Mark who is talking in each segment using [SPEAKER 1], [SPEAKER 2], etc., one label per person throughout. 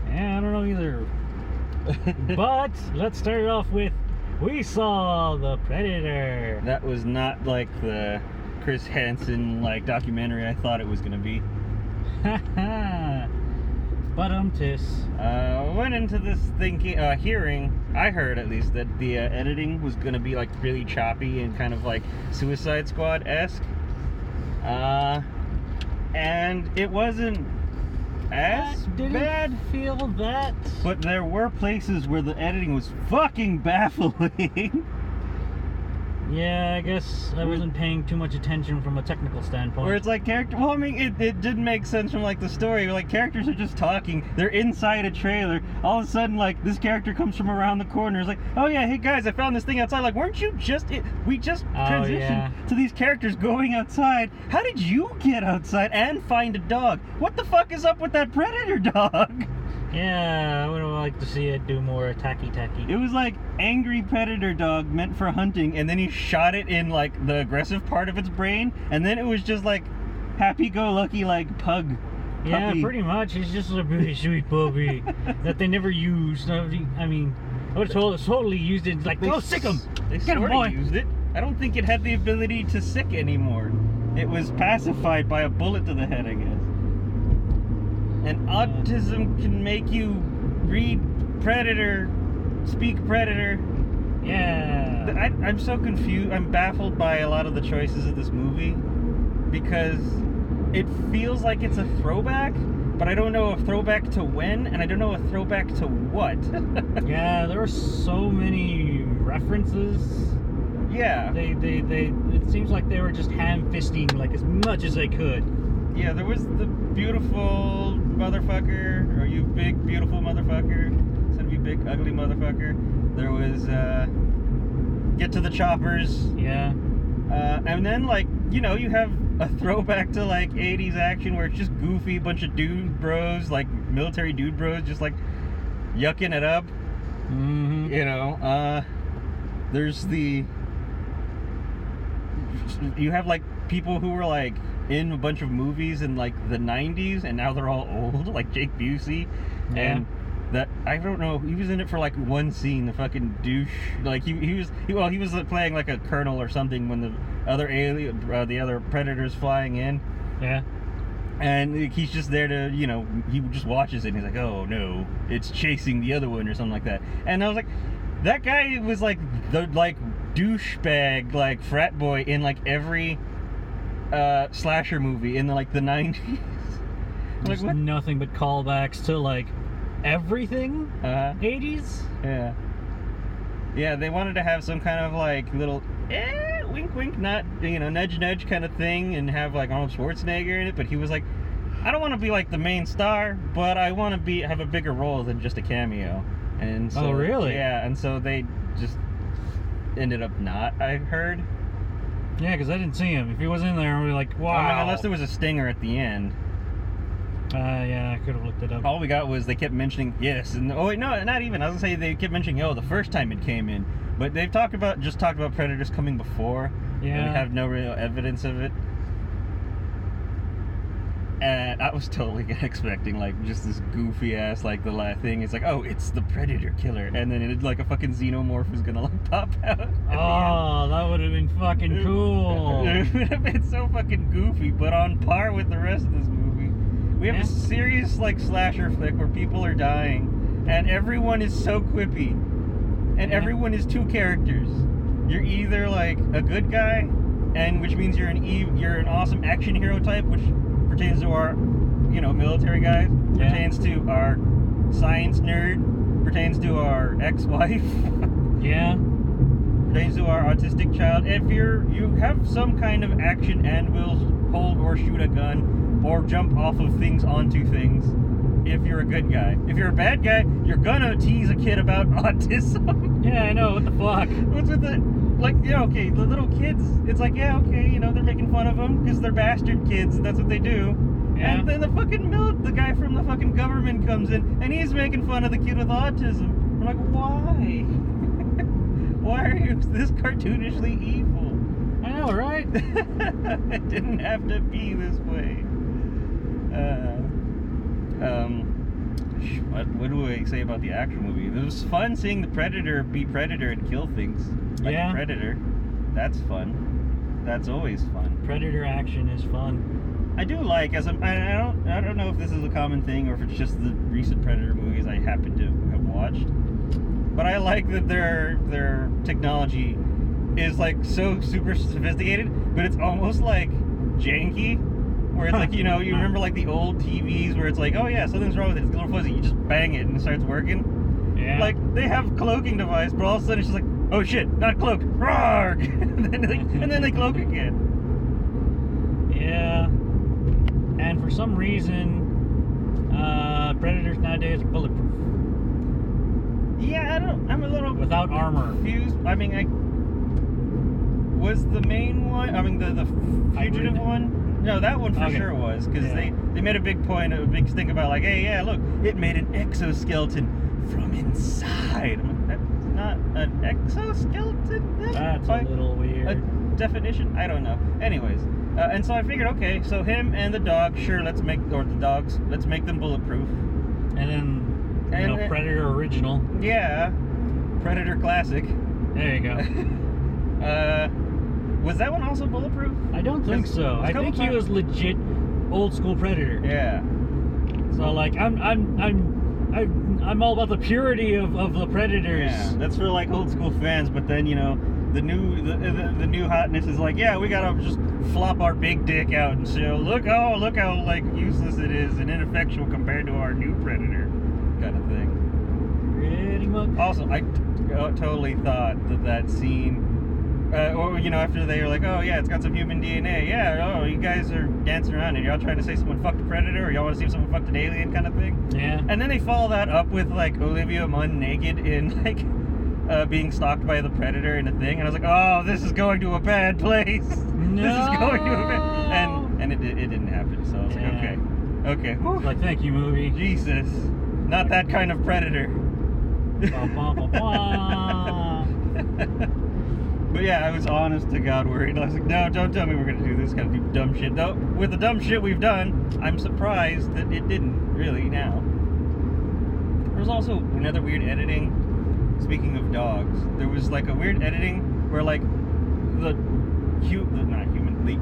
[SPEAKER 1] Yeah, I don't know either. But let's start it off with we saw the Predator.
[SPEAKER 2] That was not like the Chris Hansen like documentary I thought it was gonna be.
[SPEAKER 1] But
[SPEAKER 2] Went into this thinking, hearing, I heard at least, that the editing was gonna be like really choppy and kind of like Suicide Squad-esque. And it wasn't as bad.
[SPEAKER 1] Feel that.
[SPEAKER 2] But there were places where the editing was fucking baffling.
[SPEAKER 1] Yeah, I guess I wasn't paying too much attention from a technical standpoint.
[SPEAKER 2] Where it's like well, I mean, it did make sense from like the story. Like, characters are just talking. They're inside a trailer. All of a sudden, like, this character comes from around the corner. It's like, oh yeah, hey guys, I found this thing outside. Like, weren't you just? We just transitioned to these characters going outside. How did you get outside and find a dog? What the fuck is up with that Predator dog?
[SPEAKER 1] Yeah, I would have liked to see it do more tacky.
[SPEAKER 2] It was like angry predator dog meant for hunting, and then he shot it in like the aggressive part of its brain, and then it was just like happy-go-lucky like pug.
[SPEAKER 1] Yeah,
[SPEAKER 2] puppy.
[SPEAKER 1] pretty much. He's just a really sweet puppy that they never used. I mean, I would have totally used it. Like, go sick him.
[SPEAKER 2] They
[SPEAKER 1] Get him,
[SPEAKER 2] sort
[SPEAKER 1] boy.
[SPEAKER 2] of used it. I don't think it had the ability to sick anymore. It was pacified by a bullet to the head, I guess. And autism can make you read Predator, speak Predator.
[SPEAKER 1] Yeah.
[SPEAKER 2] I'm so confused. I'm baffled by a lot of the choices of this movie because it feels like it's a throwback, but I don't know a throwback to when, and I don't know a throwback to what.
[SPEAKER 1] Yeah, there were so many references.
[SPEAKER 2] Yeah.
[SPEAKER 1] They it seems like they were just ham-fisting like as much as they could.
[SPEAKER 2] Yeah, there was the beautiful motherfucker, or you big beautiful motherfucker, instead of you big ugly motherfucker. There was get to the choppers.
[SPEAKER 1] Yeah.
[SPEAKER 2] And then, like, you know, you have a throwback to like 80s action where it's just goofy, bunch of dude bros, like military dude bros, just like yucking it up.
[SPEAKER 1] Mm-hmm.
[SPEAKER 2] You know, there's you have like people who were like in a bunch of movies in like the 90s, and now they're all old, like Jake Busey.
[SPEAKER 1] Yeah.
[SPEAKER 2] And that, I don't know, he was in it for like one scene, the fucking douche. Like he was playing like a colonel or something when the other the other predators flying in.
[SPEAKER 1] Yeah.
[SPEAKER 2] And he's just there to, you know, he just watches it and he's like, oh no, it's chasing the other one or something like that. And I was like, that guy was like the douchebag, like frat boy in like every slasher movie in like the 90s.
[SPEAKER 1] There's
[SPEAKER 2] like,
[SPEAKER 1] nothing but callbacks to like everything 80s.
[SPEAKER 2] Yeah, they wanted to have some kind of like little wink wink, not, you know, nudge nudge kind of thing, and have like Arnold Schwarzenegger in it, but he was like, I don't want to be like the main star, but I want to have a bigger role than just a cameo. And so,
[SPEAKER 1] oh really?
[SPEAKER 2] Yeah, and so they just ended up not, I heard.
[SPEAKER 1] Yeah, because I didn't see him. If he was in there, we'd be like, wow.
[SPEAKER 2] I mean, unless there was a stinger at the end.
[SPEAKER 1] Yeah, I could have looked it up.
[SPEAKER 2] All we got was they kept mentioning, yes, and oh wait, no, not even. I was gonna say they kept mentioning, oh, the first time it came in, but they've talked about predators coming before.
[SPEAKER 1] Yeah.
[SPEAKER 2] And we have no real evidence of it. And I was totally expecting like just this goofy ass, like the last thing. It's like, oh, it's the Predator killer, and then it's like a fucking xenomorph is gonna like pop out.
[SPEAKER 1] Oh, that would have been fucking cool.
[SPEAKER 2] It would have been so fucking goofy, but on par with the rest of this movie. We have a serious like slasher flick where people are dying, and everyone is so quippy, and everyone is two characters. You're either like a good guy, and which means you're an awesome action hero type, which pertains to our, you know, military guys, pertains to our science nerd, pertains to our ex-wife, pertains to our autistic child. If you have some kind of action and will hold or shoot a gun or jump off of things onto things, if you're a good guy. If you're a bad guy, you're gonna tease a kid about autism.
[SPEAKER 1] Yeah, I know, what the fuck?
[SPEAKER 2] What's with the, like, yeah, okay, the little kids, it's like, yeah, okay, you know, they're making fun of them because they're bastard kids, and that's what they do. Yeah. And then the guy from the fucking government comes in, and he's making fun of the kid with autism. We're like, why? Why are you this cartoonishly evil?
[SPEAKER 1] I know, right?
[SPEAKER 2] It didn't have to be this way. what do I say about the actual movie? It was fun seeing the Predator be Predator and kill things like a Predator. That's fun. That's always fun.
[SPEAKER 1] Predator action is fun.
[SPEAKER 2] I do like I don't know if this is a common thing or if it's just the recent Predator movies I happen to have watched, but I like that their technology is like so super sophisticated, but it's almost like janky. Where it's like, you know, you remember like the old TVs where it's like, oh yeah, something's wrong with it, it's a little fuzzy, you just bang it and it starts working.
[SPEAKER 1] Yeah.
[SPEAKER 2] Like, they have cloaking device, but all of a sudden it's just like, oh shit, not cloaked, roar! and then they cloak again.
[SPEAKER 1] Yeah. And for some reason, Predators nowadays are bulletproof.
[SPEAKER 2] Yeah, I'm a little
[SPEAKER 1] without armor.
[SPEAKER 2] confused. I mean, was the main one, I mean, the fugitive one? No, that one for sure was, because they made a big point, a big stink about like, hey, yeah, look, it made an exoskeleton from inside. I'm like, that's not an exoskeleton?
[SPEAKER 1] That's a little weird.
[SPEAKER 2] A definition? I don't know. Anyways, and so I figured, okay, so him and the dog, sure, let's make them bulletproof.
[SPEAKER 1] And then, Predator original.
[SPEAKER 2] Yeah, Predator classic.
[SPEAKER 1] There you go.
[SPEAKER 2] Was that one also bulletproof?
[SPEAKER 1] I don't think so. I think he was legit old school Predator.
[SPEAKER 2] Yeah.
[SPEAKER 1] So like I'm all about the purity of the Predators.
[SPEAKER 2] Yeah, that's for like old school fans. But then the new hotness is like, yeah, we gotta just flop our big dick out and show look how like useless it is and ineffectual compared to our new Predator, kind of thing.
[SPEAKER 1] Pretty much.
[SPEAKER 2] Also, I totally thought that scene. Or after they were like, oh yeah, it's got some human DNA. Yeah, oh, you guys are dancing around and y'all trying to say someone fucked a predator, or y'all want to see if someone fucked an alien, kind of thing.
[SPEAKER 1] Yeah. And
[SPEAKER 2] then they follow that up with like Olivia Munn naked in like being stalked by the predator in a thing, and I was like, oh, this is going to a bad place.
[SPEAKER 1] No.
[SPEAKER 2] This is going to a bad. And it didn't happen. So I was like, okay. Whew.
[SPEAKER 1] Like, thank you, movie.
[SPEAKER 2] Jesus, not that kind of predator. But yeah, I was honest to God worried. I was like, no, don't tell me we're going to do this kind of dumb shit. Though, with the dumb shit we've done, I'm surprised that it didn't, really, now. There was also another weird editing. Speaking of dogs, there was like a weird editing where like the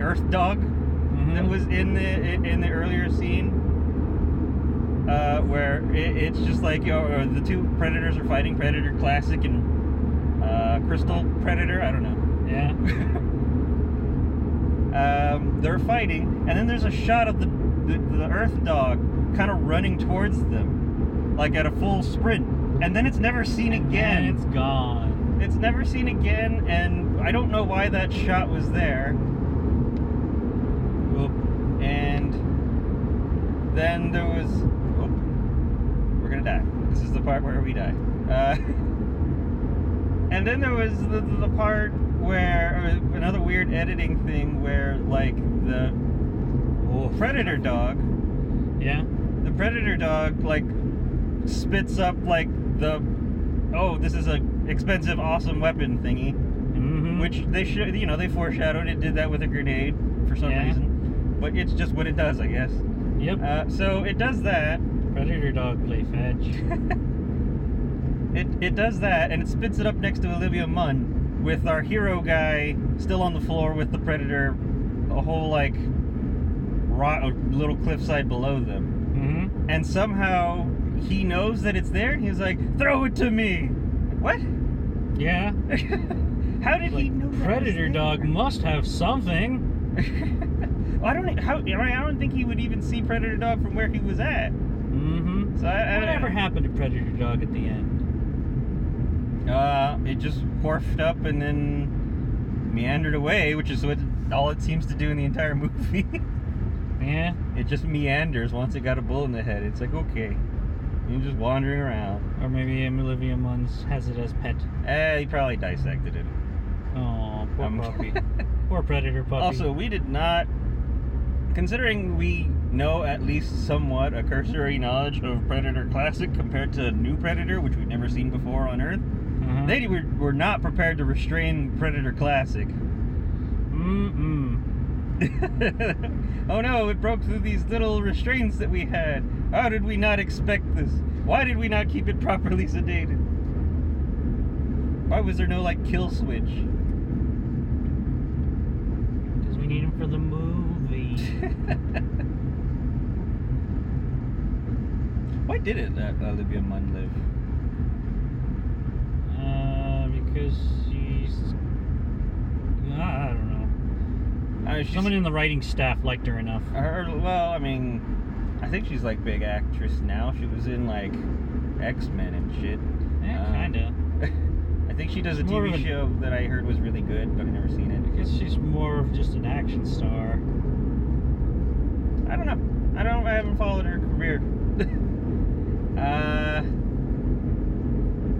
[SPEAKER 2] earth dog that was in the earlier scene, where it's just like, the two predators are fighting, Predator Classic and Crystal Predator, I don't know.
[SPEAKER 1] Yeah.
[SPEAKER 2] They're fighting, and then there's a shot of the earth dog kind of running towards them, like at a full sprint, and then it's never seen again.
[SPEAKER 1] And it's gone.
[SPEAKER 2] It's never seen again, and I don't know why that shot was there.
[SPEAKER 1] Oop.
[SPEAKER 2] And then there was... Oh, we're gonna die. This is the part where we die. And then there was the part where, another weird editing thing where, like, the predator dog...
[SPEAKER 1] Yeah?
[SPEAKER 2] The predator dog, like, spits up, like, this is a expensive, awesome weapon thingy.
[SPEAKER 1] Mm-hmm.
[SPEAKER 2] Which they they foreshadowed it did that with a grenade for some reason. But it's just what it does, I guess.
[SPEAKER 1] Yep.
[SPEAKER 2] So it does that.
[SPEAKER 1] Predator dog play fetch.
[SPEAKER 2] It does that, and it spits it up next to Olivia Munn with our hero guy still on the floor with the predator, a whole like little cliffside below them.
[SPEAKER 1] Mm-hmm.
[SPEAKER 2] And somehow he knows that it's there, and he's like, "Throw it to me." What?
[SPEAKER 1] Yeah.
[SPEAKER 2] How did he know that
[SPEAKER 1] Predator dog must have something.
[SPEAKER 2] I don't think he would even see Predator dog from where he was at.
[SPEAKER 1] Mm-hmm.
[SPEAKER 2] So
[SPEAKER 1] whatever happened to Predator dog at the end?
[SPEAKER 2] It just wharfed up and then meandered away, which is all it seems to do in the entire movie.
[SPEAKER 1] Yeah.
[SPEAKER 2] It just meanders once it got a bullet in the head. It's like, okay, you're just wandering around.
[SPEAKER 1] Or maybe Olivia Munn has it as pet.
[SPEAKER 2] He probably dissected it.
[SPEAKER 1] Oh, poor puppy. Poor Predator puppy.
[SPEAKER 2] Also, we did not, considering we know at least somewhat a cursory knowledge of Predator Classic compared to New Predator, which we've never seen before on Earth, they were not prepared to restrain Predator Classic.
[SPEAKER 1] Mm-mm.
[SPEAKER 2] Oh no, it broke through these little restraints that we had. How did we not expect this? Why did we not keep it properly sedated? Why was there no, like, kill switch?
[SPEAKER 1] Because we need him for the movie.
[SPEAKER 2] Why did it let Olivia Munn live?
[SPEAKER 1] Because she's... I don't know. Someone in the writing staff liked her enough.
[SPEAKER 2] Well, I mean, I think she's like big actress now. She was in like X-Men and shit.
[SPEAKER 1] Yeah, kinda.
[SPEAKER 2] I think she does a TV show that I heard was really good, but I've never seen it.
[SPEAKER 1] I guess she's more of just an action star.
[SPEAKER 2] I don't know. I haven't followed her career.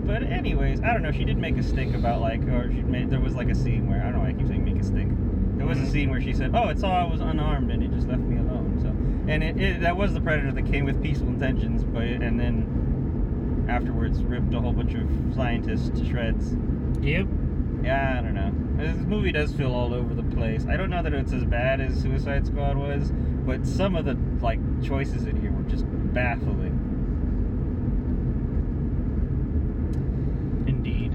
[SPEAKER 2] But anyways, I don't know. She did make a stink about like, there was like a scene where, I don't know why I keep saying make a stink. There was a scene where she said, "Oh, it's all I was unarmed and it just left me alone." So, and that was the Predator that came with peaceful intentions, and then afterwards ripped a whole bunch of scientists to shreds.
[SPEAKER 1] Yep.
[SPEAKER 2] Yeah, I don't know. This movie does feel all over the place. I don't know that it's as bad as Suicide Squad was, but some of the like choices in here were just baffling.
[SPEAKER 1] Indeed.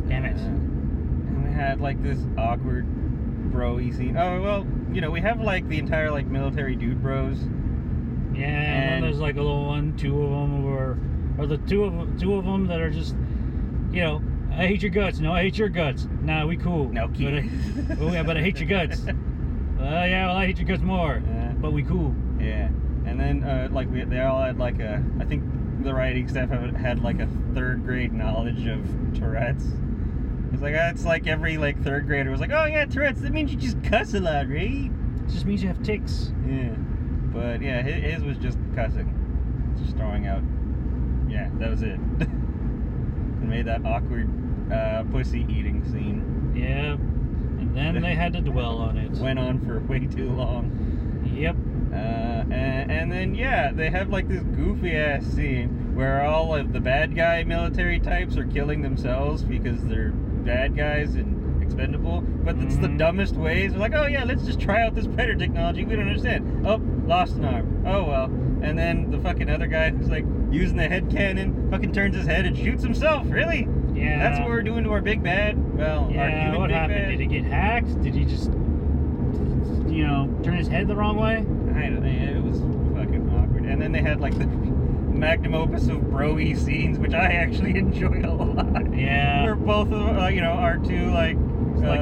[SPEAKER 1] Damn it.
[SPEAKER 2] And we had like this awkward bro-y scene. Oh well, you know, we have like the entire like military dude bros.
[SPEAKER 1] Yeah, and then there's like a little one, two of them, or the two of them that are just, you know, I hate your guts. No, I hate your guts. Nah, we cool.
[SPEAKER 2] No, kid.
[SPEAKER 1] Oh yeah, but I hate your guts. Yeah, well I hate your guts more.
[SPEAKER 2] Yeah.
[SPEAKER 1] But we cool.
[SPEAKER 2] Yeah, and then like they all had like I think the writing staff had like a 3rd grade knowledge of Tourette's. It's like it's like every like 3rd grader was like, oh yeah, Tourette's. That means you just cuss a lot, right?
[SPEAKER 1] It just means you have tics.
[SPEAKER 2] Yeah, but yeah, his was just cussing, just throwing out. Yeah, that was it. And made that awkward pussy eating scene.
[SPEAKER 1] Yeah, and then they had to dwell on it.
[SPEAKER 2] Went on for way too long.
[SPEAKER 1] Yep.
[SPEAKER 2] And then yeah, they have like this goofy ass scene where all of the bad guy military types are killing themselves because they're bad guys and expendable, but it's the dumbest ways. They're like, oh yeah, let's just try out this Predator technology. We don't understand. Oh, lost an arm. Oh well. And then the fucking other guy who's like using the head cannon fucking turns his head and shoots himself. Really?
[SPEAKER 1] Yeah.
[SPEAKER 2] That's what we're doing to our big bad. Well,
[SPEAKER 1] yeah.
[SPEAKER 2] our human
[SPEAKER 1] What
[SPEAKER 2] big
[SPEAKER 1] happened?
[SPEAKER 2] bad.
[SPEAKER 1] Did he get hacked? Did he just, you know, turn his head the wrong way?
[SPEAKER 2] I don't know. It was fucking awkward. And then they had like the magnum opus of bro-y scenes, which I actually enjoyed a lot.
[SPEAKER 1] Yeah.
[SPEAKER 2] Where both of you know, our two like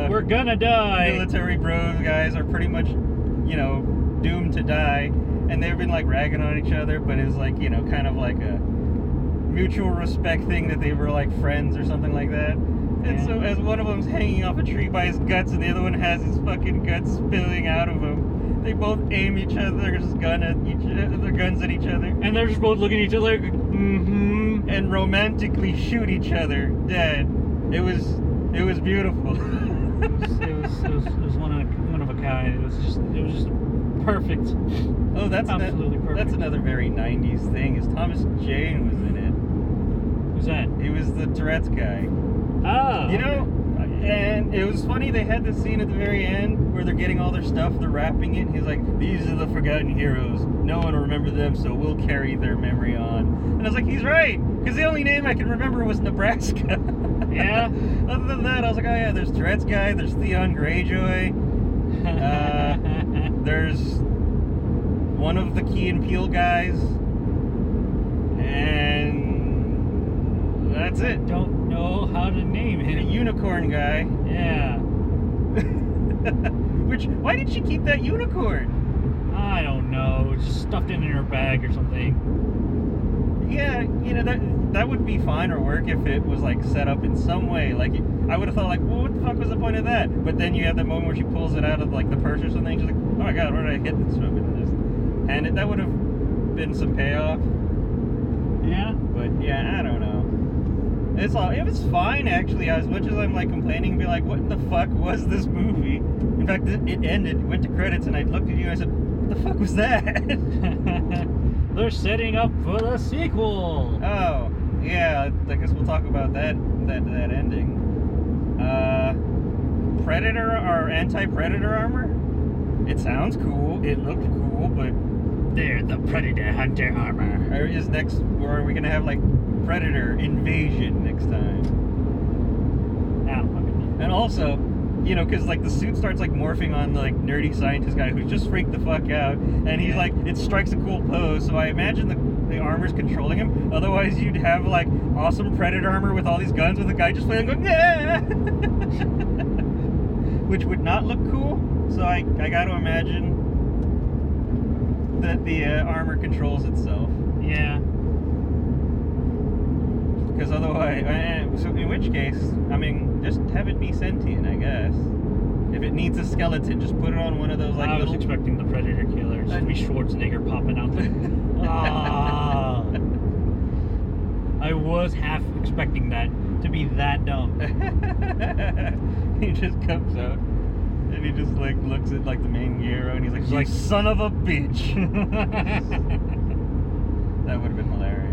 [SPEAKER 1] we're gonna die.
[SPEAKER 2] Military bros guys are pretty much, you know, doomed to die, and they've been like ragging on each other, but it's like, you know, kind of like a mutual respect thing that they were like friends or something like that. And so as one of them's hanging off a tree by his guts and the other one has his fucking guts spilling out of him, they both aim each other's guns at each other,
[SPEAKER 1] and they're just both looking at each other like,
[SPEAKER 2] and romantically shoot each other dead. It was beautiful.
[SPEAKER 1] it was one of a kind. It was just perfect.
[SPEAKER 2] Oh, that's
[SPEAKER 1] absolutely perfect.
[SPEAKER 2] That's another very 90s thing. Is Thomas Jane was in it.
[SPEAKER 1] Who's that?
[SPEAKER 2] He was the Tourette's guy.
[SPEAKER 1] Oh.
[SPEAKER 2] You know, and it was funny. They had this scene at the very end where they're getting all their stuff, they're wrapping it. And he's like, "These are the forgotten heroes. No one will remember them, so we'll carry their memory on." And I was like, "He's right," because the only name I can remember was Nebraska.
[SPEAKER 1] Yeah.
[SPEAKER 2] Other than that, I was like, "Oh yeah, there's Tourette's guy. There's Theon Greyjoy. There's one of the Key and Peele guys, and that's it."
[SPEAKER 1] Don't know how to name him.
[SPEAKER 2] A unicorn guy.
[SPEAKER 1] Yeah.
[SPEAKER 2] Why did she keep that unicorn?
[SPEAKER 1] I don't know. Just stuffed it in her bag or something.
[SPEAKER 2] Yeah, you know, that would be fine or work if it was like set up in some way. Like I would have thought like, well, what the fuck was the point of that? But then you have that moment where she pulls it out of like the purse or something. She's like, oh my god, where did I get this from? And that would have been some payoff.
[SPEAKER 1] Yeah.
[SPEAKER 2] But yeah, I don't know. It was fine actually. As much as I'm like complaining and be like, what the fuck was this movie? In fact, it ended, went to credits, and I looked at you and I said, what the fuck was that?
[SPEAKER 1] They're setting up for the sequel.
[SPEAKER 2] Oh, yeah. I guess we'll talk about that ending. Predator or anti-Predator armor? It sounds cool. It looked cool, but
[SPEAKER 1] They're the Predator Hunter armor.
[SPEAKER 2] Or is next, or are we gonna have like Predator Invasion next time?
[SPEAKER 1] I don't fucking know.
[SPEAKER 2] And also, you know, because like the suit starts like morphing on the like nerdy scientist guy who's just freaked the fuck out, and he's like, it strikes a cool pose. So I imagine the armor's controlling him. Otherwise, you'd have like awesome Predator armor with all these guns with a guy just playing going yeah, which would not look cool. So I got to imagine that the armor controls itself.
[SPEAKER 1] Yeah.
[SPEAKER 2] Because otherwise, so in which case, I mean, just have it be sentient, I guess. If it needs a skeleton, just put it on one of those like
[SPEAKER 1] I was
[SPEAKER 2] little...
[SPEAKER 1] expecting the Predator killer, just be Schwarzenegger popping out there. Ah. I was half expecting that to be that dumb.
[SPEAKER 2] He just comes out and he just like looks at like the main hero and he's like, "You son of a bitch." That would have been hilarious.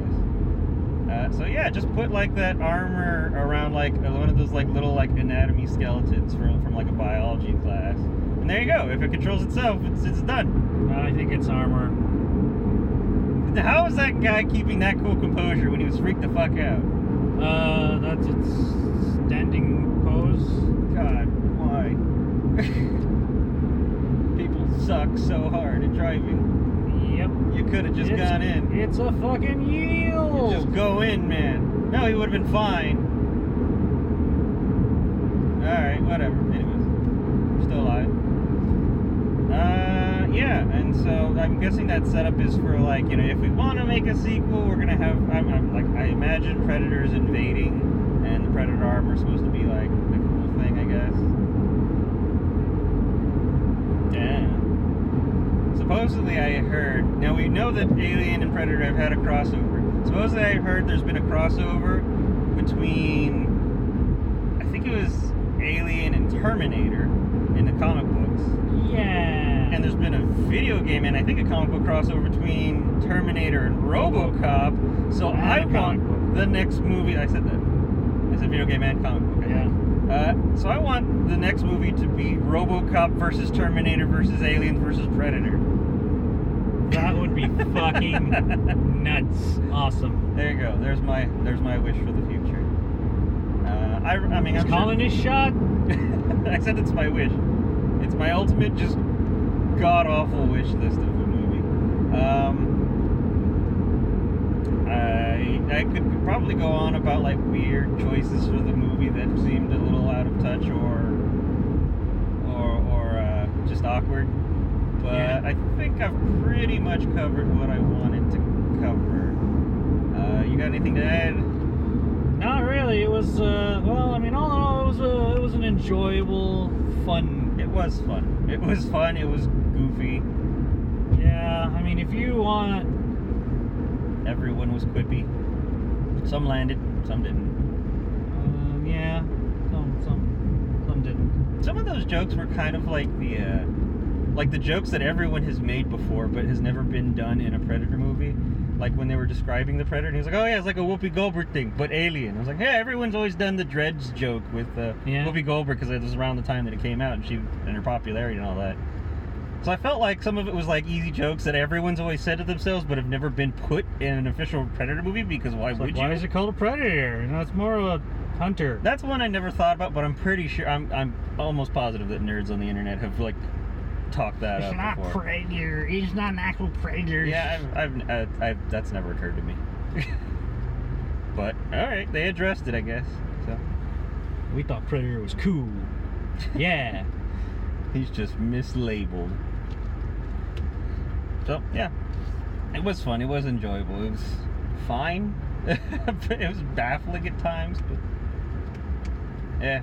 [SPEAKER 2] So yeah, just put like that armor around like one of those like little like anatomy skeletons from like a biology class, and there you go. If it controls itself, it's done.
[SPEAKER 1] I think it's armor.
[SPEAKER 2] How is that guy keeping that cool composure when he was freaked the fuck out?
[SPEAKER 1] That's its standing pose.
[SPEAKER 2] God, why? People suck so hard at driving.
[SPEAKER 1] Yep.
[SPEAKER 2] You could have just gone in.
[SPEAKER 1] It's a fucking yield.
[SPEAKER 2] Just go in, man. No, he would have been fine. Alright, whatever. Anyways, I'm still alive. Yeah, and so I'm guessing that setup is for like, you know, if we want to make a sequel, we're gonna have, I'm like, I imagine Predators invading, and the Predator armor is supposed to be like the cool thing, I guess. Yeah. Supposedly I heard, now we know that Alien and Predator have had a crossover. Supposedly I heard there's been a crossover between, I think it was Alien and Terminator in the comic books.
[SPEAKER 1] Yeah.
[SPEAKER 2] And there's been a video game and I think a comic book crossover between Terminator and RoboCop. So I want the next movie, I said that. I said video game and comic book.
[SPEAKER 1] Yeah.
[SPEAKER 2] So I want the next movie to be RoboCop versus Terminator versus Aliens versus Predator.
[SPEAKER 1] That would be fucking nuts. Awesome.
[SPEAKER 2] There you go. There's my wish for the future. I mean,
[SPEAKER 1] Is Colin his shot?
[SPEAKER 2] I said it's my wish. It's my ultimate, just god awful wish list of a movie. I could probably go on about like weird choices for the movie that seemed a little out of touch or just awkward. But yeah. I think I've pretty much covered what I wanted to cover. You got anything to add?
[SPEAKER 1] Not really. It was well, I mean, all in all, it was an enjoyable, fun.
[SPEAKER 2] It was fun. It was fun. It was goofy.
[SPEAKER 1] Yeah, I mean, if you want,
[SPEAKER 2] everyone was quippy. Some landed, some didn't.
[SPEAKER 1] Yeah, some didn't.
[SPEAKER 2] Some of those jokes were kind of like the jokes that everyone has made before, but has never been done in a Predator movie. Like when they were describing the Predator, and he was like, "Oh yeah, it's like a Whoopi Goldberg thing, but alien." I was like, "Yeah, everyone's always done the Dreads joke with Whoopi Goldberg because it was around the time that it came out, and her popularity and all that." So I felt like some of it was like easy jokes that everyone's always said to themselves, but have never been put in an official Predator movie because why would you?
[SPEAKER 1] Why is it called a Predator? You know, it's more of a hunter.
[SPEAKER 2] That's one I never thought about, but I'm pretty sure, I'm almost positive that nerds on the internet have like talked that up before.
[SPEAKER 1] It's not Predator. It's not an actual Predator.
[SPEAKER 2] Yeah, I've that's never occurred to me. But all right, they addressed it, I guess. So
[SPEAKER 1] we thought Predator was cool. Yeah.
[SPEAKER 2] He's just mislabeled. So yeah, it was fun. It was enjoyable. It was fine. It was baffling at times, but yeah.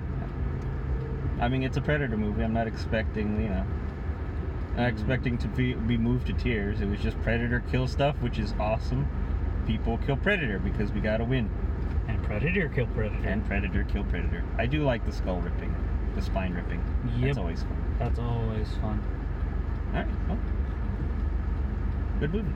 [SPEAKER 2] I mean, it's a Predator movie. I'm not expecting, you know, not expecting to be moved to tears. It was just Predator kill stuff, which is awesome. People kill Predator because we gotta win.
[SPEAKER 1] And Predator kill Predator.
[SPEAKER 2] And Predator kill Predator. I do like the skull ripping, the spine ripping.
[SPEAKER 1] Yep.
[SPEAKER 2] That's always fun.
[SPEAKER 1] That's always fun.
[SPEAKER 2] All right. Well, good movie.